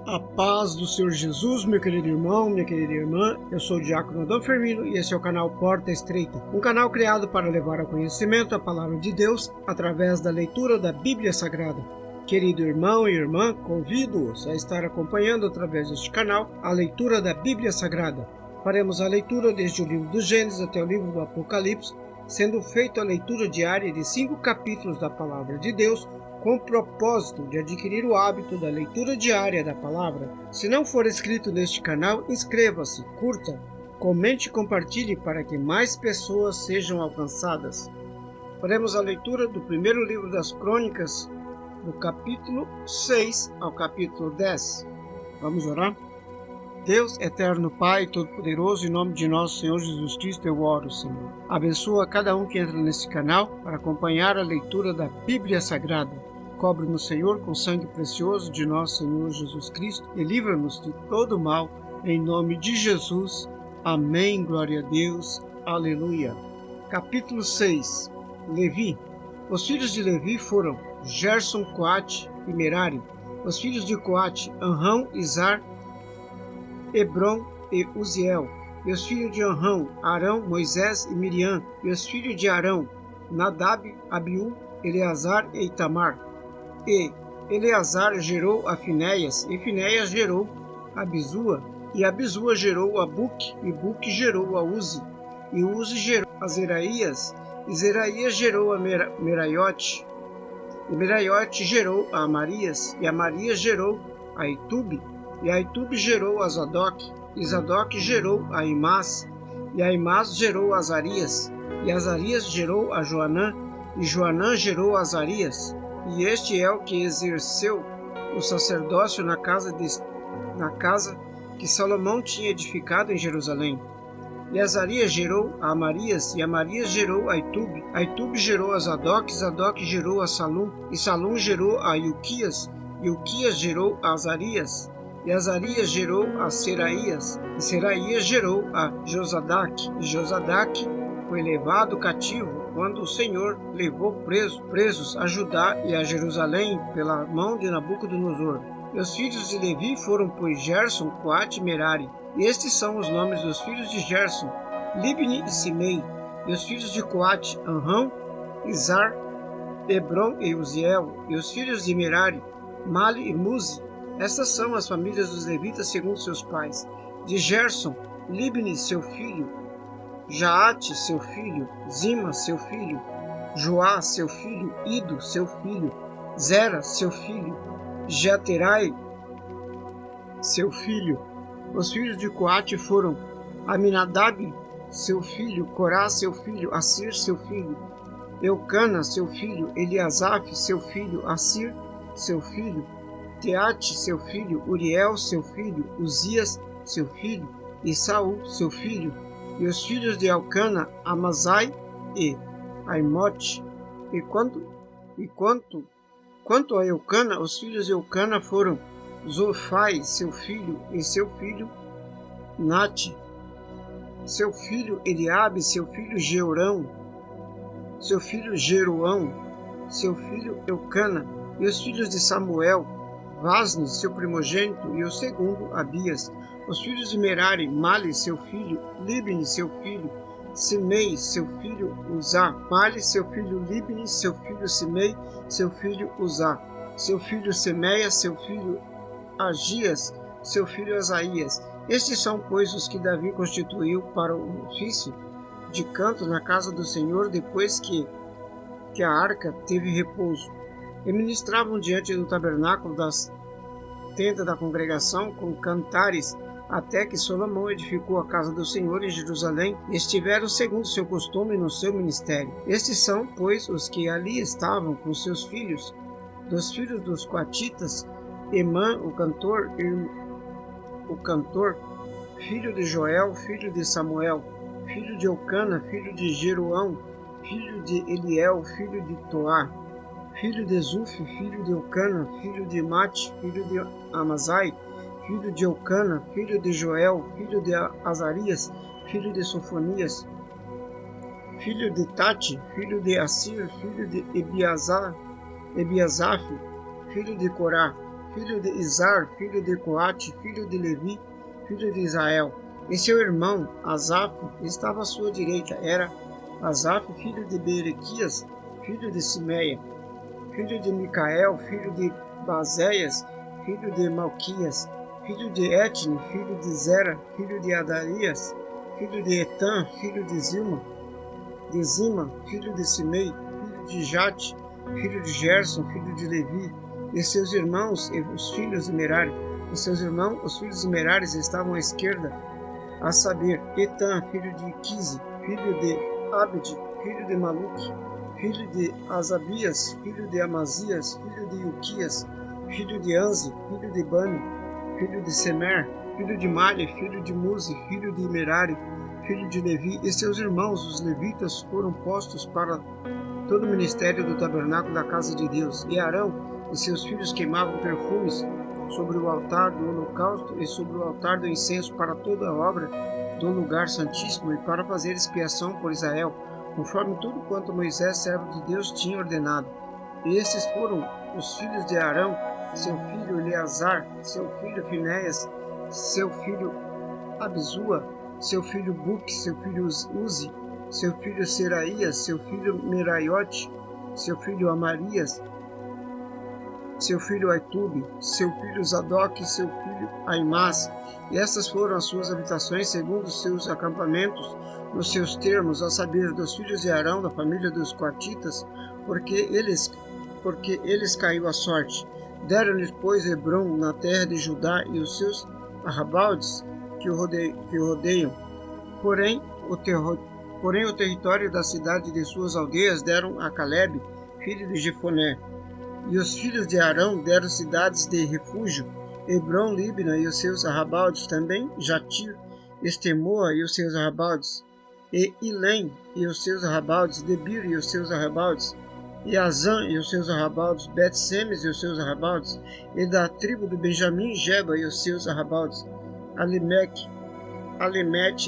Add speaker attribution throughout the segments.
Speaker 1: A paz do Senhor Jesus, meu querido irmão, minha querida irmã. Eu sou o Diácono Adão Firmino e esse é o canal Porta Estreita, um canal criado para levar ao conhecimento a palavra de Deus através da leitura da Bíblia Sagrada. Querido irmão e irmã, convido-os a estar acompanhando através deste canal a leitura da Bíblia Sagrada. Faremos a leitura desde o livro do Gênesis até o livro do Apocalipse, sendo feita a leitura diária de 5 capítulos da palavra de Deus, com o propósito de adquirir o hábito da leitura diária da palavra. Se não for inscrito neste canal, inscreva-se, curta, comente e compartilhe para que mais pessoas sejam alcançadas. Faremos a leitura do primeiro livro das Crônicas, do capítulo 6 ao capítulo 10. Vamos orar? Deus, eterno Pai, todo-poderoso, em nome de nosso Senhor Jesus Cristo, eu oro, Senhor. Abençoa cada um que entra nesse canal para acompanhar a leitura da Bíblia Sagrada. Cobre-nos, Senhor, com sangue precioso de nosso Senhor Jesus Cristo e livra-nos de todo mal, em nome de Jesus. Amém. Glória a Deus. Aleluia. Capítulo 6. Levi. Os filhos de Levi foram Gerson, Coate e Merari. Os filhos de Coate, Anrão, Izar, Hebron e Uziel. E os filhos de Anrão, Arão, Moisés e Miriam. E os filhos de Arão, Nadab, Abiú, Eleazar e Itamar. E Eleazar gerou a Finéias, e Finéias gerou a Abisua, e Abisua gerou a Buque, e Buque gerou a Uzi, e Uzi gerou a Zeraías, e Zeraías gerou a Meraiote, e Meraiote gerou a Amarias, e Amarias gerou a Itube, e a Itube gerou a Zadok, e Zadok gerou a Imás, e a Imás gerou a Azarias, e Azarias gerou a Joanã, e Joanã gerou a Azarias. E este é o que exerceu o sacerdócio na casa que Salomão tinha edificado em Jerusalém. E Azarias gerou a Amarias, e Amarias gerou a Itube gerou a Zadok, Zadok gerou a Salum, e Salum gerou a Ilquias, e Ilquias gerou a Azarias, e Azarias gerou a Seraías, e Seraías gerou a Josadaque, e Josadaque foi levado cativo quando o Senhor levou presos a Judá e a Jerusalém pela mão de Nabucodonosor. E os filhos de Levi foram, pois, Gerson, Coate e Merari. E estes são os nomes dos filhos de Gerson, Libni e Simei. E os filhos de Coate, Anrão, Izar, Hebron e Uziel. E os filhos de Merari, Mali e Muzi. Estas são as famílias dos levitas segundo seus pais. De Gerson, Libni, seu filho, Jaate, seu filho, Zima, seu filho, Joá, seu filho, Ido, seu filho, Zera, seu filho, Jeaterai, seu filho. Os filhos de Coate foram Aminadab, seu filho, Corá, seu filho, Assir, seu filho, Eucana, seu filho, Eliasaf, seu filho, Assir, seu filho, Teate, seu filho, Uriel, seu filho, Uzias, seu filho, e Saul, seu filho. E os filhos de Elcana, Amazai e Aimote. E quanto a Eucana, os filhos de Eucana foram Zofai, seu filho, e seu filho Nate, seu filho Eliabe, seu filho Jeurão, seu filho Jeroão, seu filho Eucana. E os filhos de Samuel, Vasnes, seu primogênito, e o segundo, Abias. Os filhos de Merari, Mali, seu filho, Libni, seu filho, Simei, seu filho, Uzá. Mali, seu filho, Libni, seu filho, Simei, seu filho, Uzá. Seu filho, Semeia, seu filho, Agias, seu filho, Asaías. Estes são, pois, os que Davi constituiu para o ofício de canto na casa do Senhor, depois que a arca teve repouso. E ministravam diante do tabernáculo das tendas da congregação com cantares, até que Salomão edificou a casa do Senhor em Jerusalém, e estiveram segundo seu costume no seu ministério. Estes são, pois, os que ali estavam com seus filhos. Dos filhos dos coatitas, Emã, o cantor, filho de Joel, filho de Samuel, filho de Eucana, filho de Jeroão, filho de Eliel, filho de Toá, filho de Zuf, filho de Eucana, filho de Mate, filho de Amazai, filho de Eucana, filho de Joel, filho de Azarias, filho de Sofonias, filho de Tati, filho de Assir, filho de Ebiasaf, filho de Corá, filho de Izar, filho de Coate, filho de Levi, filho de Israel. E seu irmão, Asaf, estava à sua direita. Era Asaf, filho de Berequias, filho de Simeia, filho de Micael, filho de Bazéias, filho de Malquias, filho de Etne, filho de Zera, filho de Adarias, filho de Etan, filho de Zima, filho de Simei, filho de Jate, filho de Gerson, filho de Levi, e seus irmãos, os filhos de Merari. E seus irmãos, os filhos de Merari, estavam à esquerda, a saber, Etan, filho de Quise, filho de Abde, filho de Maluque, filho de Asabias, filho de Amazias, filho de Uquias, filho de Anzi, filho de Bani, filho de Semer, filho de Malha, filho de Muzi, filho de Merari, filho de Levi. E seus irmãos, os levitas, foram postos para todo o ministério do tabernáculo da casa de Deus. E Arão e seus filhos queimavam perfumes sobre o altar do holocausto e sobre o altar do incenso para toda a obra do lugar santíssimo e para fazer expiação por Israel, conforme tudo quanto Moisés, servo de Deus, tinha ordenado. E estes foram os filhos de Arão, seu filho Eleazar, seu filho Finéias, seu filho Abisua, seu filho Buque, seu filho Uzi, seu filho Seraías, seu filho Meraiote, seu filho Amarias, seu filho Aitube, seu filho Zadok, seu filho Aimás. E estas foram as suas habitações segundo os seus acampamentos, nos seus termos, a saber, dos filhos de Arão, da família dos coatitas, porque eles caiu a sorte. Deram-lhes, pois, Hebrom na terra de Judá e os seus arrabaldes que o rodeiam. Porém, o território da cidade e de suas aldeias deram a Calebe, filho de Jefoné. E os filhos de Arão deram cidades de refúgio, Hebrom, Líbina e os seus arrabaldes, também Jatir, Estemoa e os seus arrabaldes, e Ilém e os seus arrabaldes, Debir e os seus arrabaldes, e Azã e os seus arrabaldes, Bet-Semes e os seus arrabaldes, e da tribo do Benjamim, Geba e os seus arrabaldes, Alemete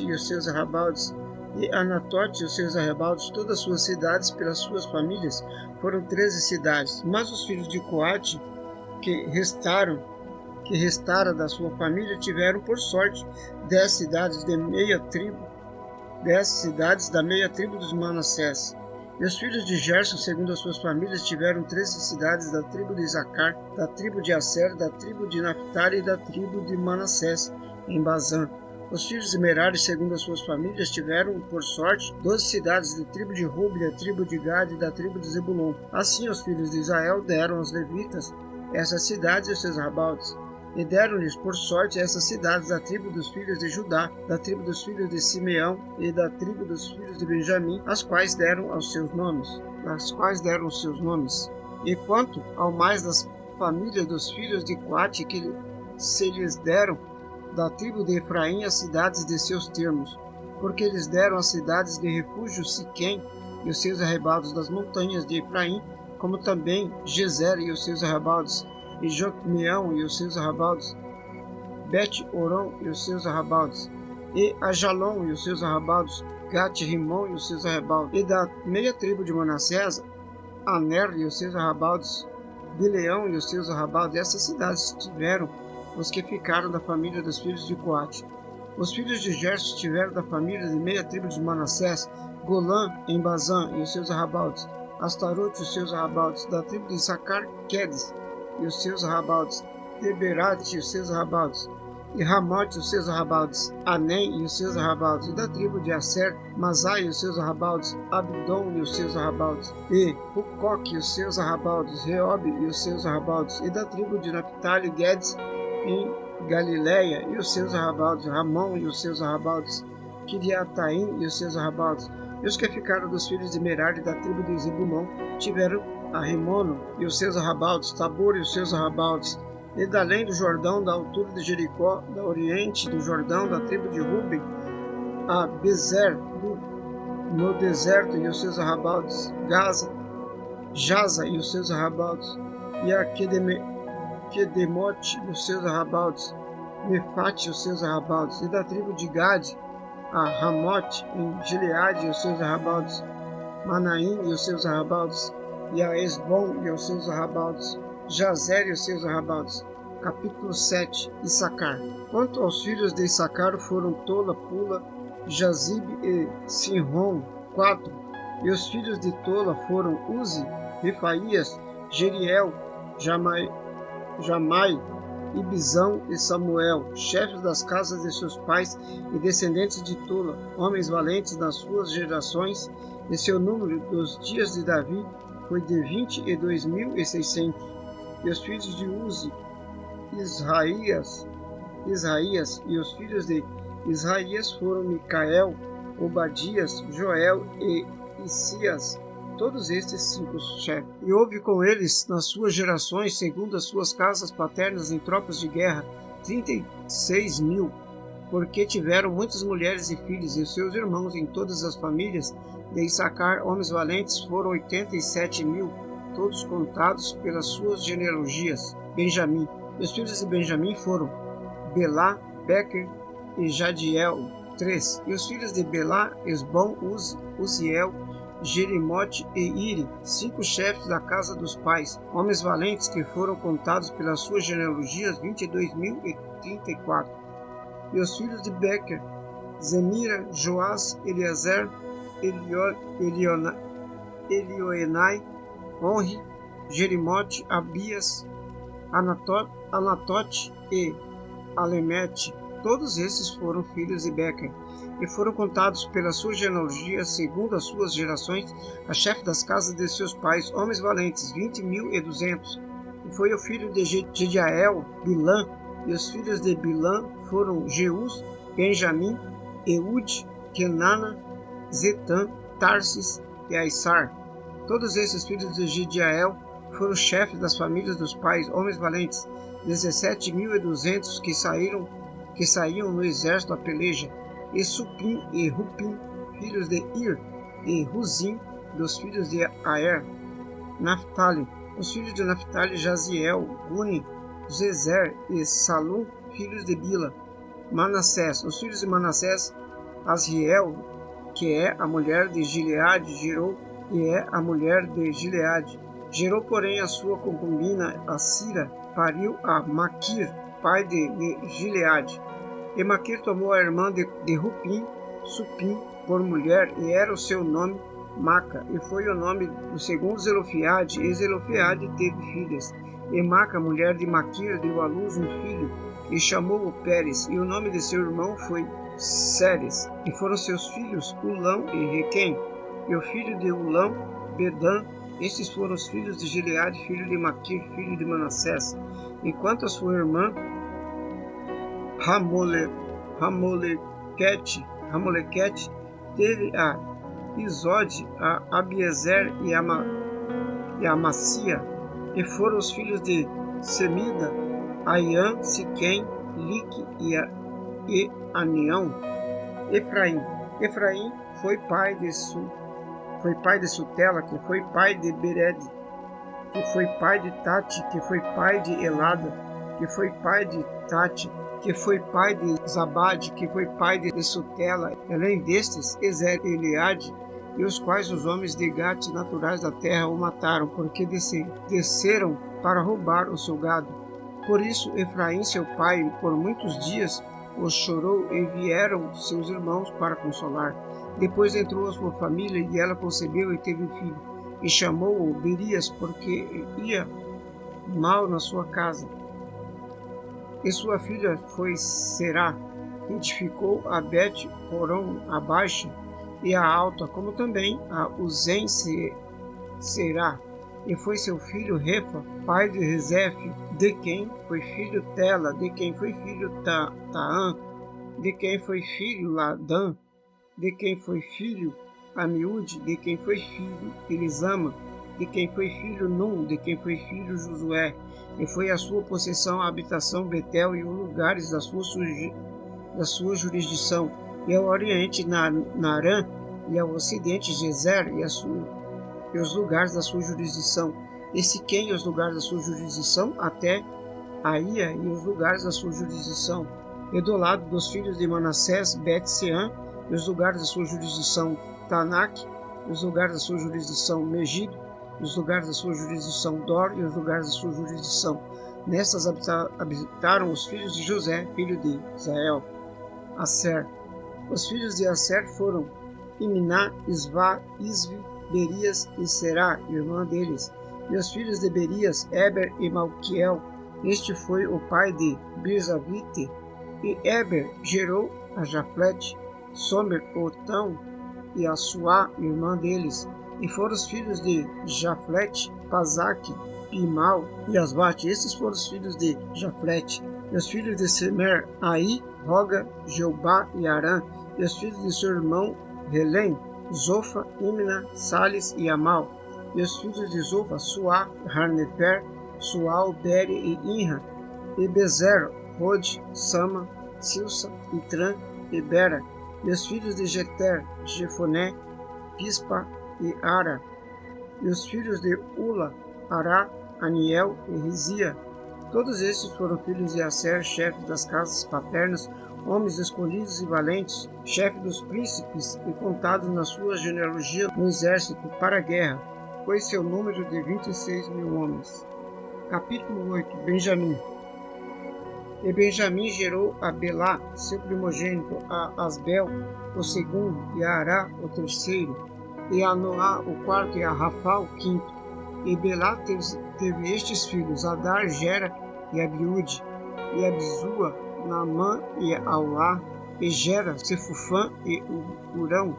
Speaker 1: e os seus arrabaldes, e Anatote e os seus arrabaldes, todas as suas cidades pelas suas famílias, foram 13 cidades. Mas os filhos de Coate, que restara da sua família, tiveram por sorte 10 cidades da meia tribo dos Manassés. E os filhos de Gerson, segundo as suas famílias, tiveram 13 cidades da tribo de Isacar, da tribo de Asser, da tribo de Naphtali e da tribo de Manassés, em Bazã. Os filhos de Merari, segundo as suas famílias, tiveram, por sorte, 12 cidades da tribo de Ruben, da tribo de Gade e da tribo de Zebulon. Assim, os filhos de Israel deram aos levitas essas cidades e os seus arrabaldes. E deram-lhes, por sorte, essas cidades da tribo dos filhos de Judá, da tribo dos filhos de Simeão e da tribo dos filhos de Benjamim, as quais deram os seus nomes. E quanto ao mais das famílias dos filhos de Coate, que se lhes deram da tribo de Efraim as cidades de seus termos, porque eles deram as cidades de refúgio Siquém e os seus arrabaldes das montanhas de Efraim, como também Gezer e os seus arrabaldes, e Jocmeão e os seus arrabaldes, Bet-Oron e os seus arrabaldes, e Ajalon e os seus arrabaldes, Gat-Rimon e os seus arrabaldes, e da meia tribo de Manassés, Aner e os seus arrabaldes, Bileão e os seus arrabaldes. Essas cidades tiveram os que ficaram da família dos filhos de Coate. Os filhos de Gerson tiveram da família de meia tribo de Manassés, Golã em Bazã e os seus arrabaldes, Astarote e os seus arrabaldes, da tribo de Issacar, Quedes e os seus arrabaldes, Deberate e os seus arrabaldes, e Ramote e os seus arrabaldes, Anem e os seus arrabaldes, e da tribo de Asser, Mazai e os seus arrabaldes, Abdon e os seus arrabaldes, e Hucoque e os seus arrabaldes, Reobe e os seus arrabaldes, e da tribo de Naphtali, Guedes em Galileia e os seus arrabaldes, Ramon e os seus arrabaldes, Kiriataim e os seus arrabaldes. E os que ficaram dos filhos de Merari da tribo de Zebulon tiveram a Rimono e os seus arrabaldes, Tabor e os seus arrabaldes, e da além do Jordão, da altura de Jericó, da oriente do Jordão, da tribo de Ruben, a Bezer no deserto e os seus arrabaldes, Jaza e os seus arrabaldes, e a Quedemote e os seus arrabaldes, Mefate e os seus arrabaldes, e da tribo de Gade, a Ramote em Gileade e os seus arrabaldes, Manaim e os seus arrabaldes, e a Esbom e os seus arrabaldes, Jazer e os seus arrabaldes, Capítulo 7. Issacar. Quanto aos filhos de Issacar foram Tola, Pula, Jazib e Sinrom, 4. E os filhos de Tola foram Uzi, Refaías, Jeriel, Jamai, Ibizão e Samuel, chefes das casas de seus pais e descendentes de Tola, homens valentes nas suas gerações, e seu número dos dias de Davi foi de 22.600. E os filhos de Uzi, Israías, e os filhos de Israías foram Micael, Obadias, Joel e Isias, todos estes 5 chefes. E houve com eles, nas suas gerações, segundo as suas casas paternas em tropas de guerra, 36.000, porque tiveram muitas mulheres e filhos, e seus irmãos em todas as famílias de Issacar, homens valentes, foram 87.000, todos contados pelas suas genealogias. Benjamim. E os filhos de Benjamim foram Belá, Bequer e Jadiel, 3. E os filhos de Belá, Esbom, Uziel, Jerimote e Iri, 5 chefes da casa dos pais, homens valentes que foram contados pelas suas genealogias, 22.034. E os filhos de Bequer, Zemira, Joás, Eliezer, Elioenai, Onri, Jerimote, Abias, Anatote e Alemete. Todos esses foram filhos de Bequer, e foram contados pelas suas genealogias, segundo as suas gerações, a chefe das casas de seus pais, homens valentes, 20.200. E foi o filho de Jediael, Bilã, e os filhos de Bilã foram Jeus, Benjamim, Eude, Kenana, Zetã, Tarsis e Aissar. Todos esses filhos de Jediael foram chefes das famílias dos pais, homens valentes, 17.200 que saíam no exército à peleja, e Supim e Rupim, filhos de Ir, e Ruzim, dos filhos de Aer. Naphtali. Os filhos de Naphtali, Jaziel, Guni, Zezer e Salum, filhos de Bila. Manassés. Os filhos de Manassés, Asriel, que é a mulher de Gileade, gerou, e é a mulher de Gileade. Gerou, porém, a sua concubina, a Sira, pariu a Maquir, pai de Gileade. E Maquir tomou a irmã de Rupim, Supim, por mulher, e era o seu nome Maca, e foi o nome do segundo Zelofiade, e Zelofiade teve filhas. E Maca, mulher de Maquir, deu à luz um filho, e chamou-o Pérez, e o nome de seu irmão foi Séres. E foram seus filhos Ulão e Requém, e o filho de Ulão, Bedã. Estes foram os filhos de Gileade, filho de Maquir, filho de Manassés. Enquanto a sua irmã Ramolequete teve a Isode, a Abiezer e a Macia, e foram os filhos de Semida, Aiã, Siquém, Lique e Anião. Efraim foi pai de Sutela, que foi pai de Bered, que foi pai de Tati, que foi pai de Elada, que foi pai de Tati, que foi pai de Zabade, que foi pai de Sutela, além destes, Ezer e Eliade, e os quais os homens de Gate, naturais da terra, o mataram, porque desceram para roubar o seu gado. Por isso, Efraim, seu pai, por muitos dias os chorou, e vieram seus irmãos para consolar. Depois entrou a sua família, e ela concebeu e teve filho, e chamou-o Berias, porque ia mal na sua casa. E sua filha foi Será, que edificou a Bet-Horon, a baixa e a alta, como também a Uzem Será. E foi seu filho Refa, pai de Rezef, de quem foi filho Tela, de quem foi filho Taã, de quem foi filho Ladã, de quem foi filho Amiúde, de quem foi filho Elisama, de quem foi filho Num, de quem foi filho Josué. E foi a sua possessão a habitação Betel e os lugares da sua jurisdição, e ao oriente Narã, e ao ocidente Gezer e os lugares da sua jurisdição, e Siquém e os lugares da sua jurisdição, até Aia e os lugares da sua jurisdição, e do lado dos filhos de Manassés, Bet-Seã e os lugares da sua jurisdição, Tanak e os lugares da sua jurisdição, Megido, os lugares da sua jurisdição, Dor e os lugares da sua jurisdição, Nestas habitaram os filhos de José, filho de Israel. Aser. Os filhos de Aser foram Iminá, Isvá, Isvi, Berias e Será, irmã deles. E os filhos de Berias, Eber e Malquiel. Este foi o pai de Birzavite. E Eber gerou a Jaflete, Somer, Otão e a Suá, irmã deles. E foram os filhos de Jaflete, Pazaque, Pimal e Asbate. Estes foram os filhos de Jaflete. E os filhos de Semer, Aí, Roga, Jeubá e Arã. E os filhos de seu irmão Relém, Zofa, Imna, Sales e Amal. E os filhos de Zofa, Suá, Harnefer, Sual, Bere e Inra. E Bezer, Rode, Sama, Silsa, Itran e Bera. E os filhos de Jeter, Jefoné, Pispa e Ara. E os filhos de Ula, Ará, Aniel e Rizia. Todos estes foram filhos de Aser, chefe das casas paternas, homens escolhidos e valentes, chefe dos príncipes e contados na sua genealogia no exército para a guerra, foi seu número de 26.000 homens. Capítulo 8. Benjamim. E Benjamim gerou a Belá, seu primogênito, a Asbel, o segundo, e a Ará, o terceiro, e a Noá, o quarto, e a Rafá, o quinto. E Belá teve estes filhos, Adar, Gera e Abiúde, e Abizua, Naamã e Aulá, e Gera, Sefufã e Urão.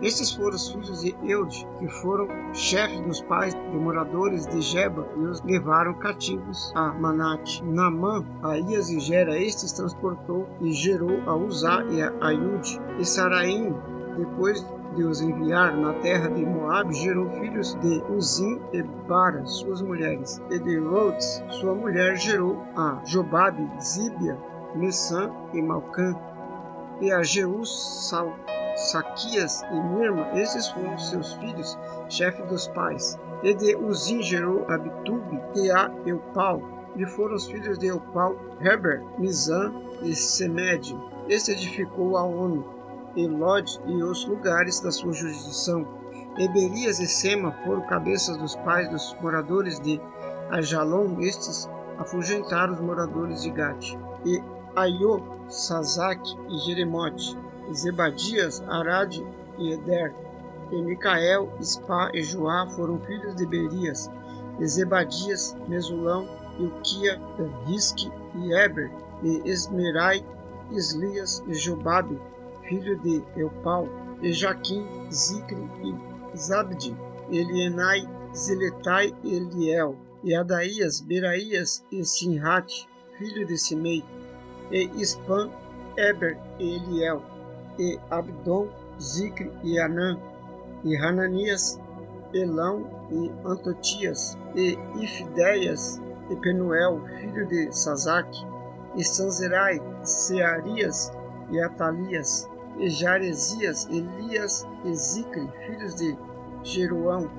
Speaker 1: Estes foram os filhos de Eude, que foram chefes dos pais de moradores de Geba, e os levaram cativos a Manate. Naamã, Aías e Gera, estes transportou e gerou a Uzá e a Aiude. E Saraim, depois de os enviar na terra de Moabe, gerou filhos de Uzim e Bara, suas mulheres. E de Rhodes, sua mulher, gerou a Jobabe, Zíbia, Messã e Malcã. E a Jeus, Saquias e Mirma, esses foram seus filhos, chefe dos pais. E de Uzim gerou a Bitube e a Eupal. E foram os filhos de Eupal, Heber, Mizan e Semed. Este edificou a Ono, Elode e os lugares da sua jurisdição. E Berias e Sema foram cabeças dos pais dos moradores de Ajalon, estes afugentaram os moradores de Gate. E Aiô, Sazaque e Jeremote, e Zebadias, Arade e Eder. E Micael, Ispa e Joá foram filhos de Berias. E Zebadias, Mesulão, Ilquia, Risque e Eber. E Esmerai, Islias e Jobabe, filho de Eupal, e Jaquim, Zicre e Zabdi, Elienai, Ziletai e Eliel, e Adaías, Beraías e Sinrate, filho de Simei, e Ispan, Eber e Eliel, e Abdon, Zicre e Anã, e Hananias, Elão e Antotias, e Ifideias e Penuel, filho de Sazaque, e Sanzerai, Searias e Atalias, e Jaresias, Elias e Zicre, filhos de Jeroão.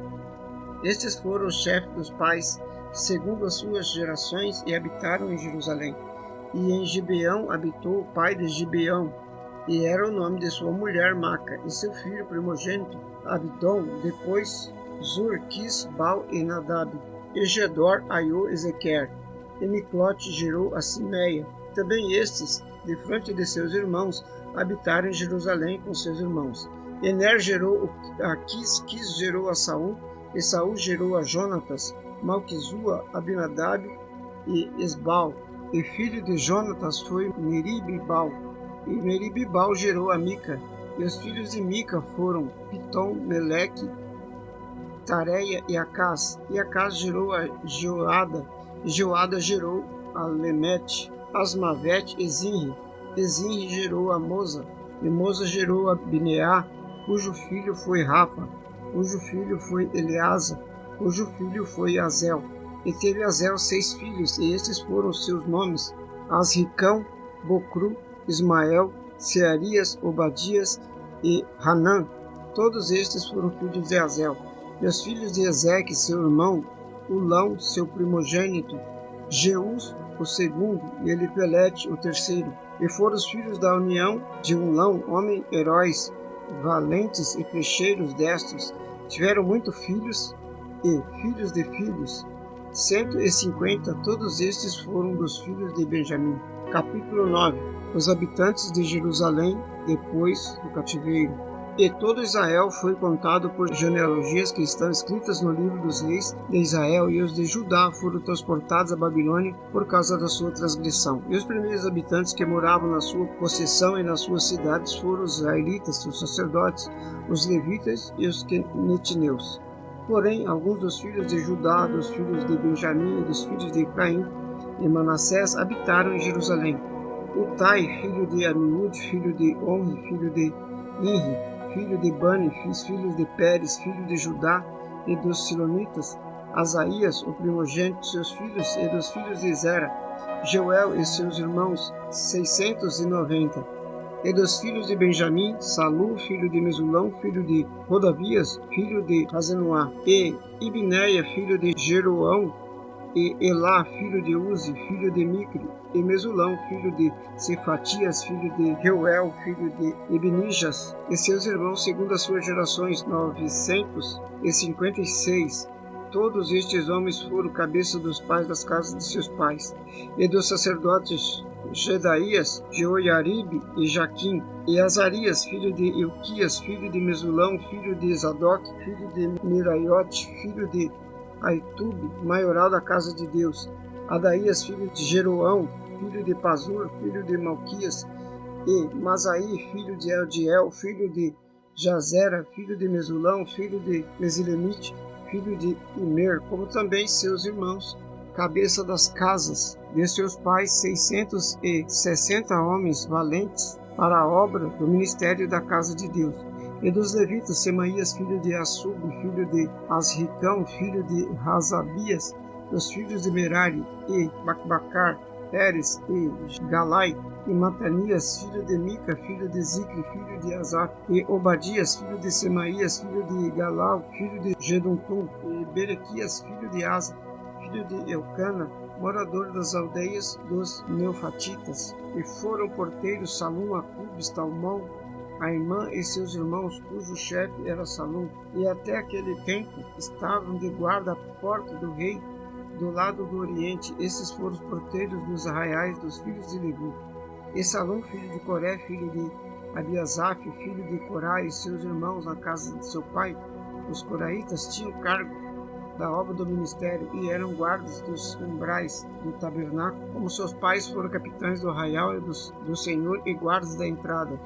Speaker 1: Estes foram os chefes dos pais, segundo as suas gerações, e habitaram em Jerusalém. E em Gibeão habitou o pai de Gibeão, e era o nome de sua mulher Maca, e seu filho primogênito Abdon, depois Zur, Quis, Bal e Nadab, e Gedor, Aiô e Zequer. E Miclote gerou a Simeia. Também estes, de frente de seus irmãos, habitaram em Jerusalém com seus irmãos. Ener gerou a Quis, Quis gerou a Saul, e Saul gerou a Jonatas, Malquizua, Abinadab e Esbal. E filho de Jonatas foi Meribibal, e Meribibal gerou a Mica. E os filhos de Mica foram Pitom, Meleque, Tareia e Acás. E Acás gerou a Joada, e Joada gerou a Lemete, Asmavete e Zinri. E Zinri gerou a Moza, e Moza gerou a Bineá, cujo filho foi Rafa, cujo filho foi Eleasa, cujo filho foi Azel. E teve Azel 6 filhos, e estes foram os seus nomes: Asricão, Bocru, Ismael, Searias, Obadias e Hanã. Todos estes foram filhos de Azel. E os filhos de Ezeque, seu irmão, Ulão, seu primogênito, Jeus, o segundo, e Elipelete, o terceiro. E foram os filhos da união de Ulão, homem heróis, valentes e flecheiros destros. Tiveram muitos filhos e filhos de filhos. 150, todos estes foram dos filhos de Benjamim. Capítulo 9. Os habitantes de Jerusalém depois do cativeiro. E todo Israel foi contado por genealogias que estão escritas no livro dos reis de Israel, e os de Judá foram transportados à Babilônia por causa da sua transgressão. E os primeiros habitantes que moravam na sua possessão e nas suas cidades foram os israelitas, os sacerdotes, os levitas e os netineus. Porém, alguns dos filhos de Judá, dos filhos de Benjamim e dos filhos de Efraim e Manassés habitaram em Jerusalém. Utai, filho de Amiúde, filho de Onri, filho de Inri, filho de Bani, filhos de Pérez, filho de Judá e dos Silonitas, Asaías, o primogênito, seus filhos e dos filhos de Zera, Jeuel e seus irmãos, 690. E dos filhos de Benjamim, Salu, filho de Mesulão, filho de Rodavias, filho de Hazenuá, e Ibneia, filho de Jeroão, e Elá, filho de Uzi, filho de Micre, e Mesulão, filho de Cefatias, filho de Reuel, filho de Ibnijas, e seus irmãos segundo as suas gerações, 956. Todos estes homens foram cabeça dos pais das casas de seus pais, e dos sacerdotes Jedaías, Jeoiaribe e Jaquim, e Azarias, filho de Ilquias, filho de Mesulão, filho de Zadok, filho de Miraiote, filho de Aitube, maioral da casa de Deus, Adaías, filho de Jeroão, filho de Pazur, filho de Malquias, e Masaí, filho de Eldiel, filho de Jazera, filho de Mesulão, filho de Mesilemite, filho de Imer, como também seus irmãos, cabeça das casas de seus pais, 660 homens valentes para a obra do ministério da casa de Deus. E dos levitas, Semaías, filho de Assub, filho de Asricão, filho de Razabias, dos filhos de Merari, e Bacbacar, Pérez e Galai, e Matanias, filho de Mica, filho de Zicre, filho de Azar, e Obadias, filho de Semaías, filho de Galal, filho de Geduntum, e Berequias, filho de Asa, filho de Eucana, morador das aldeias dos Neofatitas. E foram porteiros Salum, Acubes, Talmão, Aimã e seus irmãos, cujo chefe era Salum, e até aquele tempo estavam de guarda à porta do rei, do lado do oriente. Esses foram os porteiros dos arraiais dos filhos de Levi. E Salum, filho de Coré, filho de Abiasaf, filho de Corá, e seus irmãos na casa de seu pai, os coraitas, tinham cargo da obra do ministério e eram guardas dos umbrais do tabernáculo, como seus pais foram capitães do arraial e do Senhor e guardas da entrada.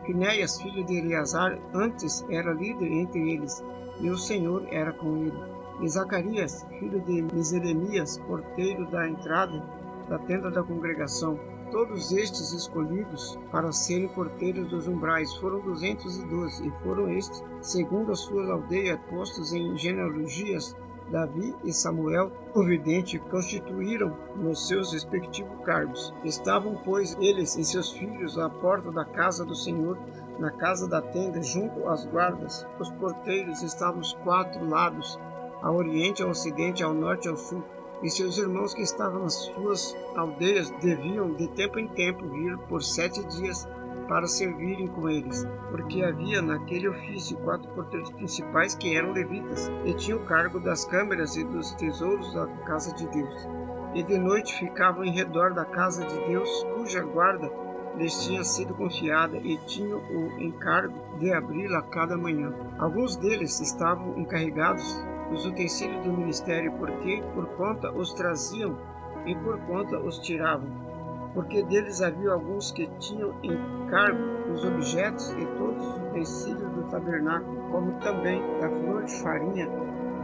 Speaker 1: Finéias, filho de Eleazar, antes era líder entre eles, e o Senhor era com ele. E Zacarias, filho de Meselemias, porteiro da entrada da tenda da congregação. Todos estes escolhidos para serem porteiros dos umbrais foram 212, e foram estes, segundo as suas aldeias, postos em genealogias. Davi e Samuel, o vidente, constituíram nos seus respectivos cargos. Estavam, pois, eles e seus filhos à porta da casa do Senhor, na casa da tenda, junto às guardas. Os porteiros estavam aos 4 lados, ao oriente, ao ocidente, ao norte e ao sul. E seus irmãos que estavam nas suas aldeias deviam, de tempo em tempo, vir por 7 dias para servirem com eles, porque havia naquele ofício 4 porteiros principais que eram levitas, e tinham o cargo das câmeras e dos tesouros da casa de Deus. E de noite ficavam em redor da casa de Deus, cuja guarda lhes tinha sido confiada, e tinham o encargo de abri-la cada manhã. Alguns deles estavam encarregados dos utensílios do ministério, porque por conta os traziam e por conta os tiravam. Porque deles havia alguns que tinham encargo dos objetos e todos os utensílios do tabernáculo, como também da flor de farinha,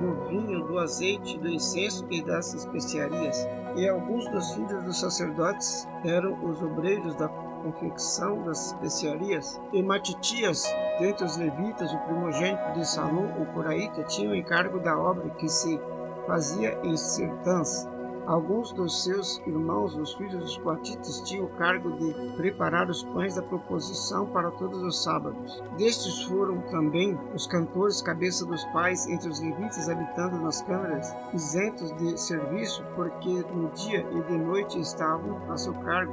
Speaker 1: do vinho, do azeite, do incenso e das especiarias. E alguns dos filhos dos sacerdotes eram os obreiros da confecção das especiarias. E Matitias, dentre os levitas, o primogênito de Salom, o coraíta, tinha o encargo da obra que se fazia em Sirtãs. Alguns dos seus irmãos, os filhos dos coatitas, tinham o cargo de preparar os pães da proposição para todos os sábados. Destes foram também os cantores, cabeça dos pais, entre os levitas, habitando nas câmaras, isentos de serviço, porque no dia e de noite estavam a seu cargo,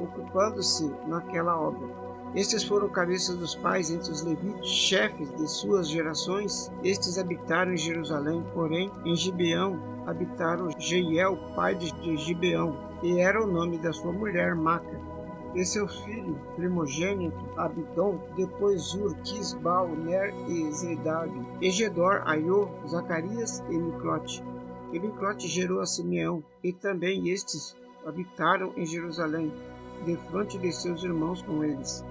Speaker 1: ocupando-se naquela obra. Estes foram cabeças dos pais entre os levitas, chefes de suas gerações. Estes habitaram em Jerusalém, porém em Gibeão habitaram Jeiel, pai de Gibeão, e era o nome da sua mulher Maca. E seu filho primogênito, Abidom, depois Zur, Quis, Baal, Ner e Zedade, Egedor, Aiô, Zacarias e Miclote. E Miclote gerou a Simeão, e também estes habitaram em Jerusalém, defronte de seus irmãos com eles.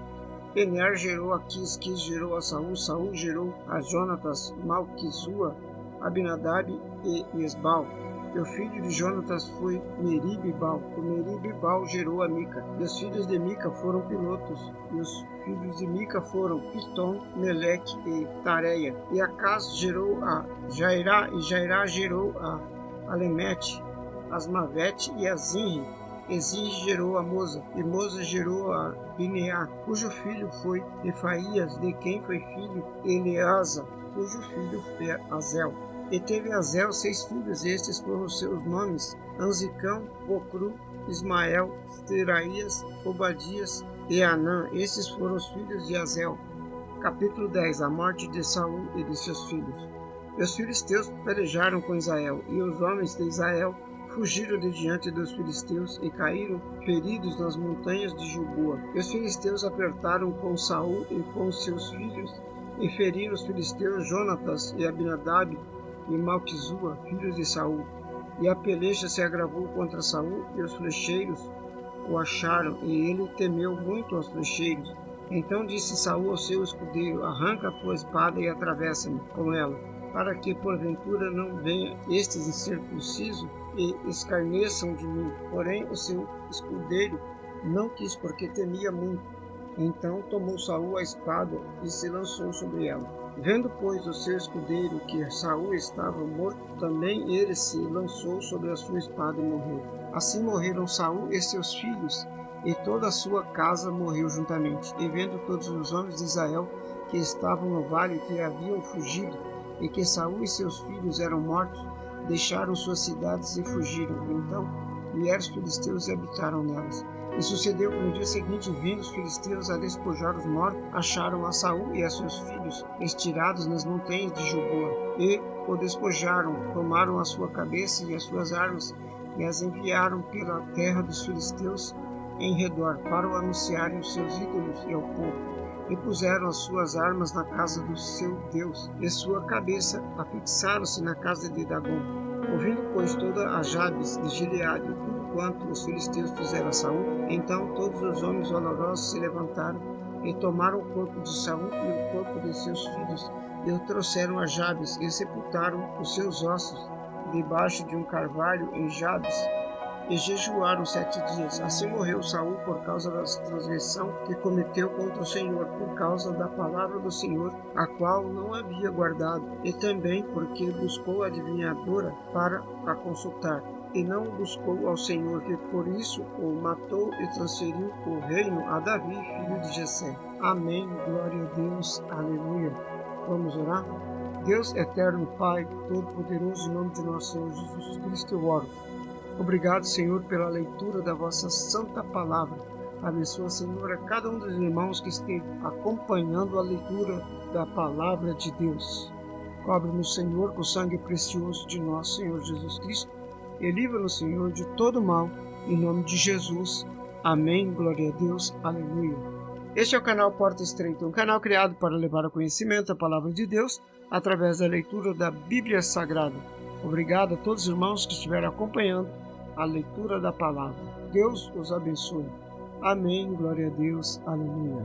Speaker 1: Ner gerou a Quis, Quis gerou a Saul, Saul gerou a Jonatas, Malquizua, Abinadab e Esbal. E o filho de Jonatas foi Merib-Baal. O Merib-Baal gerou a Mica. E os filhos de Mica foram pilotos. E os filhos de Mica foram Pitom, Meleque e Tareia. E Acaz gerou a Jairá, e Jairá gerou a Alemete, Asmavete e a Zinri. E Zinri gerou a Moza, e Moza gerou a Bineá, cujo filho foi Efaías, de quem foi filho Eleasa, cujo filho foi Azel. E teve Azel 6 filhos, estes foram seus nomes: Anzicão, Bocru, Ismael, Teraías, Obadias e Anã. Estes foram os filhos de Azel. Capítulo 10. A morte de Saul e de seus filhos. E os filisteus pelejaram com Israel, e os homens de Israel fugiram de diante dos filisteus e caíram feridos nas montanhas de Gilboa. E os filisteus apertaram com Saul e com seus filhos, e feriram os filisteus Jonatas e Abinadab e Malquizua, filhos de Saul. E a peleja se agravou contra Saul, e os flecheiros o acharam, e ele temeu muito aos flecheiros. Então disse Saul ao seu escudeiro: arranca a tua espada e atravessa-me com ela, para que porventura não venha estes incircuncisos e escarneçam de mim. Porém o seu escudeiro não quis, porque temia muito. Então tomou Saul a espada e se lançou sobre ela. Vendo, pois, o seu escudeiro que Saul estava morto, também ele se lançou sobre a sua espada e morreu. Assim morreram Saul e seus filhos, e toda a sua casa morreu juntamente. E vendo todos os homens de Israel que estavam no vale, que haviam fugido, e que Saul e seus filhos eram mortos, deixaram suas cidades e fugiram. Então vieram os filisteus e habitaram nelas. E sucedeu que no dia seguinte, vindo os filisteus a despojar os mortos, acharam a Saul e a seus filhos estirados nas montanhas de Gilboa, e o despojaram, tomaram a sua cabeça e as suas armas, e as enviaram pela terra dos filisteus em redor, para o anunciarem os seus ídolos e ao povo. E puseram as suas armas na casa do seu Deus, e sua cabeça afixaram-se na casa de Dagom. Ouvindo, pois, toda a Jabes de Gileade, tudo quanto os filisteus fizeram a Saul, então todos os homens valorosos se levantaram e tomaram o corpo de Saul e o corpo de seus filhos, e o trouxeram a Jabes, e sepultaram os seus ossos debaixo de um carvalho em Jabes, e jejuaram 7 dias. Assim morreu Saul por causa da transgressão que cometeu contra o Senhor, por causa da palavra do Senhor, a qual não havia guardado, e também porque buscou a adivinhadora para a consultar, e não buscou ao Senhor, que por isso o matou e transferiu o reino a Davi, filho de Jessé. Amém. Glória a Deus. Aleluia. Vamos orar? Deus eterno, Pai, todo-poderoso, em nome de nosso Senhor Jesus Cristo, eu oro. Obrigado, Senhor, pela leitura da vossa santa palavra. Abençoa, Senhor, a cada um dos irmãos que esteve acompanhando a leitura da palavra de Deus. Cobre-nos, Senhor, com o sangue precioso de nosso Senhor Jesus Cristo, e livra-nos, Senhor, de todo mal, em nome de Jesus. Amém. Glória a Deus. Aleluia. Este é o canal Porta Estreita, um canal criado para levar ao conhecimento a palavra de Deus através da leitura da Bíblia Sagrada. Obrigado a todos os irmãos que estiveram acompanhando a leitura da palavra. Deus os abençoe. Amém. Glória a Deus. Aleluia.